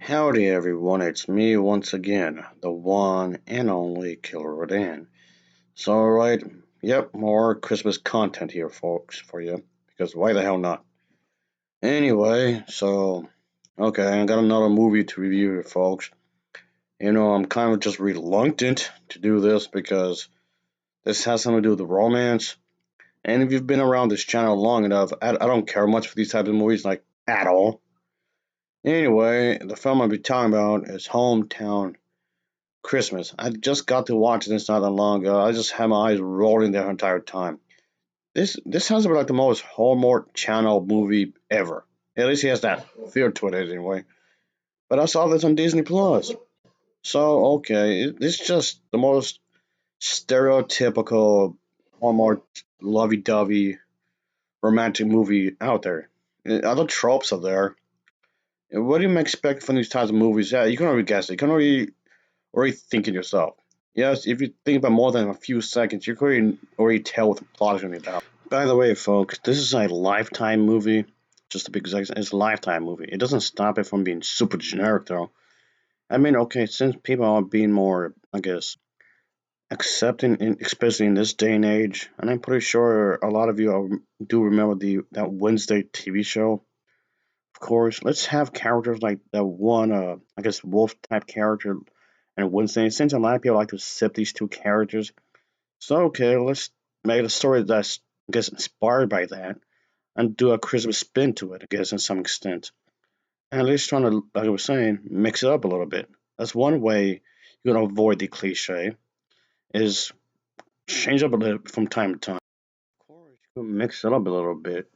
Howdy everyone, it's me once again, the one and only Killer Rodan. So alright, yep, more Christmas content here folks for you, because why the hell not? Anyway, okay, I got another movie to review here folks. I'm kind of just reluctant to do this because this has something to do with the romance. And if you've been around this channel long enough, I don't care much for these types of movies, like, at all. Anyway, the film I'll be talking about is Hometown Christmas. I just got to watch this not that long ago. I just had my eyes rolling the entire time. This has been like the most Hallmark Channel movie ever. At least he has that feel to it anyway. But I saw this on Disney Plus. So okay, it's just the most stereotypical Hallmark lovey-dovey romantic movie out there. Other tropes are there. What do you expect from these types of movies? Yeah, you can already guess it. You can already think it yourself. Yes, if you think about more than a few seconds, you can already tell what the plot is going to be about. By the way, folks, this is a Lifetime movie. Just to be exact, it's a Lifetime movie. It doesn't stop it from being super generic, though. I mean, okay, since people are being more, I guess, accepting, especially in this day and age, and I'm pretty sure a lot of you do remember that Wednesday TV show. Of course, let's have characters like that one, I guess, wolf type character and Wednesday. Since a lot of people like to sip these two characters, so okay, let's make a story that's, I guess, inspired by that and do a Christmas spin to it, I guess, in some extent. And at least trying to, like I was saying, mix it up a little bit. That's one way you're gonna avoid the cliche is change up a little from time to time. Of course, you could mix it up a little bit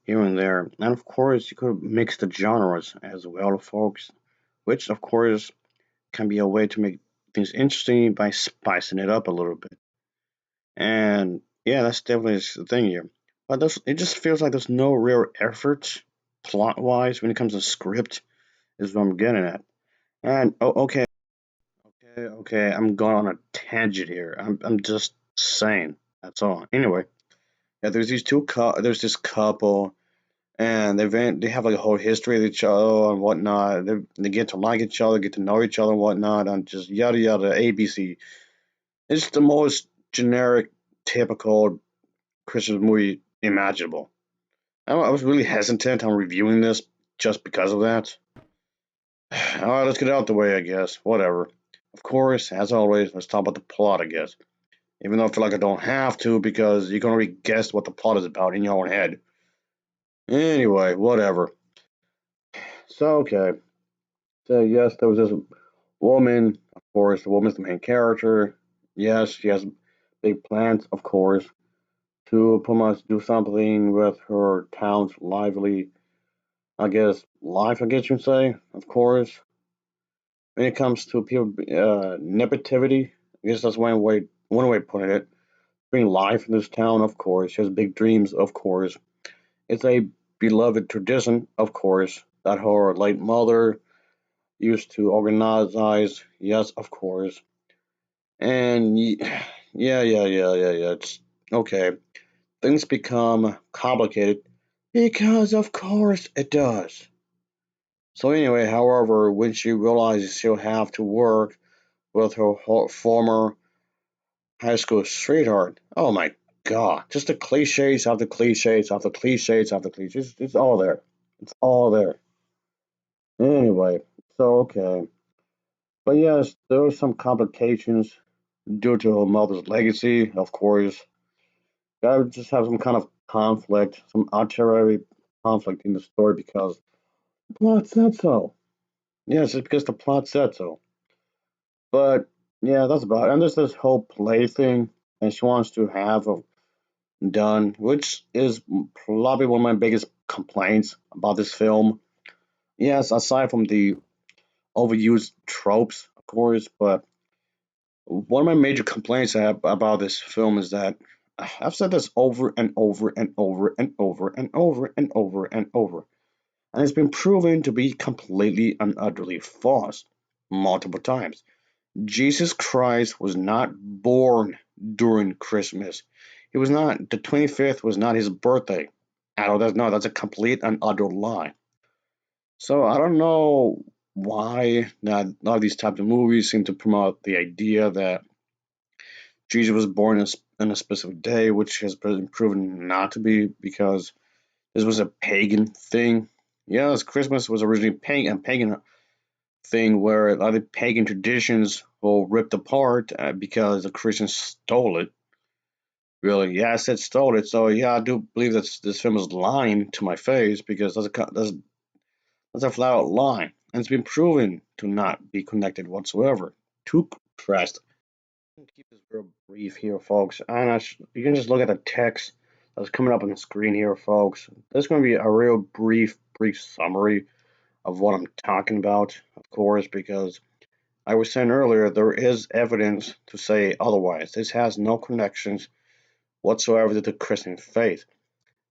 here and there, and of course, you could mix the genres as well, folks. Which, of course, can be a way to make things interesting by spicing it up a little bit. And yeah, that's definitely the thing here. But it just feels like there's no real effort plot wise when it comes to script, is what I'm getting at. And okay, I'm going on a tangent here. I'm just saying. That's all. Anyway, yeah, there's this couple, and they have like a whole history of each other and whatnot. They get to like each other, get to know each other and whatnot, and just yada yada ABC. It's the most generic, typical Christmas movie imaginable. I was really hesitant on reviewing this just because of that. All right, let's get it out the way, I guess. Whatever. Of course, as always, let's talk about the plot, I guess. Even though I feel like I don't have to because you can already guess what the plot is about in your own head. Anyway, whatever. So, okay. So, yes, there was this woman. Of course, the woman's the main character. Yes, she has big plans, of course, to pretty much do something with her town's lively, I guess, life, I guess you'd say, of course. When it comes to people, negativity, I guess that's one way of putting it. Bring life in this town, of course. She has big dreams, of course. It's a beloved tradition, of course, that her late mother used to organize. Yes, of course. And yeah. It's okay. Things become complicated because, of course, it does. So anyway, however, when she realizes she'll have to work with her former high school sweetheart, oh my god, just the cliches after cliches after cliches after cliches. It's all there. It's all there. Anyway, so okay. But yes, there are some complications due to her mother's legacy, of course. Gotta just have some kind of conflict, some arterial conflict in the story because the plot said so. Yes, it's because the plot said so. But yeah, that's about it. And there's this whole play thing, and she wants to have done, which is probably one of my biggest complaints about this film. Yes, aside from the overused tropes, of course, but one of my major complaints I have about this film is that I've said this over and over and over and over and over and over and over, and it's been proven to be completely and utterly false multiple times. Jesus Christ was not born during Christmas. He was not. The 25th was not his birthday. I don't. That's no. That's a complete and utter lie. So I don't know. why not a lot of these types of movies seem to promote the idea that Jesus was born on a specific day, which has been proven not to be because this was a pagan thing. Yes, Christmas was originally a pagan thing where a lot of pagan traditions were ripped apart because the Christians stole it. Really, yeah, I said stole it. So yeah, I do believe that this film is lying to my face because that's a flat out lie, and it's been proven to not be connected whatsoever to Christ. I'm gonna keep this real brief here, folks. You can just look at the text that's coming up on the screen here, folks. There's going to be a real brief summary of what I'm talking about, of course, because I was saying earlier there is evidence to say otherwise. This has no connections whatsoever to the Christian faith.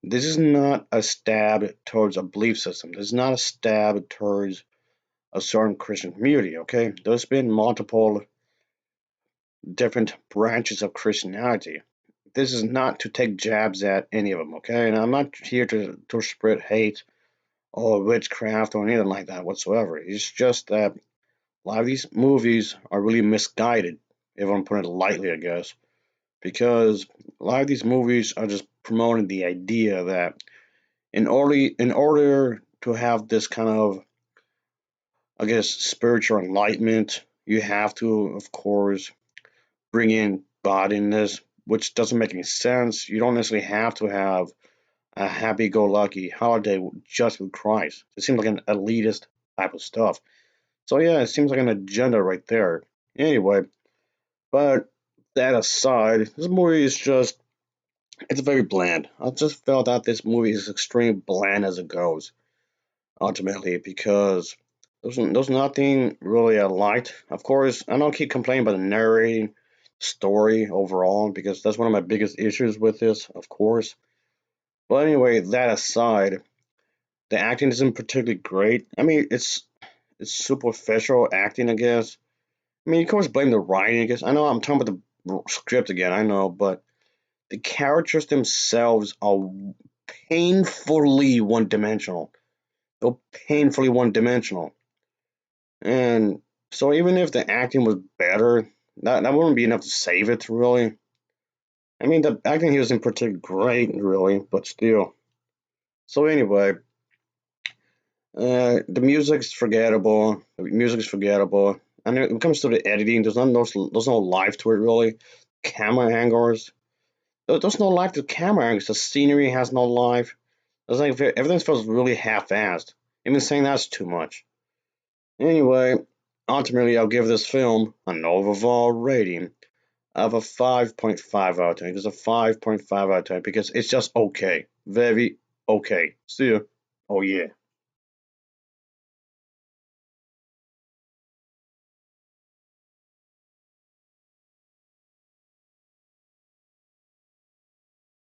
This is not a stab towards a belief system. This is not a stab towards a certain Christian community, okay? There's been multiple different branches of Christianity. This is not to take jabs at any of them, okay? And I'm not here to spread hate or witchcraft or anything like that whatsoever. It's just that a lot of these movies are really misguided, if I'm putting it lightly, I guess, because a lot of these movies are just promoting the idea that in order to have this kind of, I guess, spiritual enlightenment, you have to, of course, bring in God in this, which doesn't make any sense. You don't necessarily have to have a happy-go-lucky holiday just with Christ. It seems like an elitist type of stuff. So yeah, it seems like an agenda right there. Anyway, but that aside, this movie is just it's very bland. I just felt that this movie is extremely bland as it goes, ultimately, because there's nothing really I liked. Of course, I don't keep complaining about the narrating story overall because that's one of my biggest issues with this, of course. But anyway, that aside, the acting isn't particularly great. I mean, it's superficial acting, I guess. I mean, you can always blame the writing, I guess. I know I'm talking about the script again, I know, but the characters themselves are painfully one dimensional. They're painfully one dimensional. And so even if the acting was better, that wouldn't be enough to save it, really. I mean, the acting here isn't particularly great, really, but still. So anyway, the music's forgettable. The music's forgettable. And when it comes to the editing, there's no life to it, really. Camera angles. There's no life to camera angles. The scenery has no life. It's like everything feels really half-assed. Even saying that's too much. Anyway, ultimately, I'll give this film an overall rating of a 5.5 out of 10. It's a 5.5 out of 10 because it's just okay. Very okay. See ya. Oh, yeah.